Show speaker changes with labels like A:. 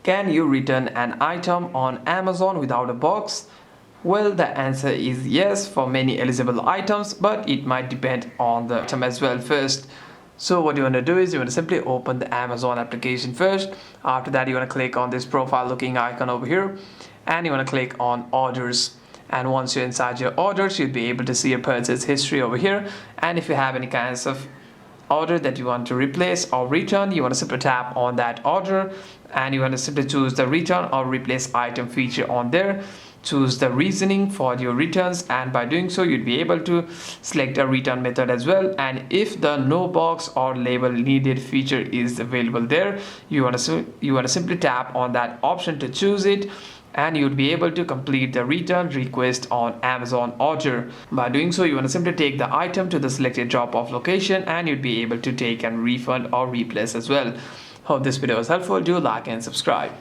A: Can you return an item on Amazon without a box? Well, the answer is yes for many eligible items, but it might depend on the item as well first. So what you want to do is you want to simply open the Amazon application first. After that, you want to click on this profile looking icon over here, and you want to click on orders. And once you're inside your orders, you'll be able to see your purchase history over here. And if you have any kinds of order that you want to replace or return, you want to simply tap on that order, and you want to simply choose the return or replace item feature on there. Choose the reasoning for your returns, and by doing so you'd be able to select a return method as well. And if the no box or label needed feature is available there, you want to simply tap on that option to choose it, and you'd be able to complete the return request on Amazon order. By doing so, you want to simply take the item to the selected drop-off location, and you'd be able to take and refund or replace as well. Hope this video was helpful. Do like and subscribe.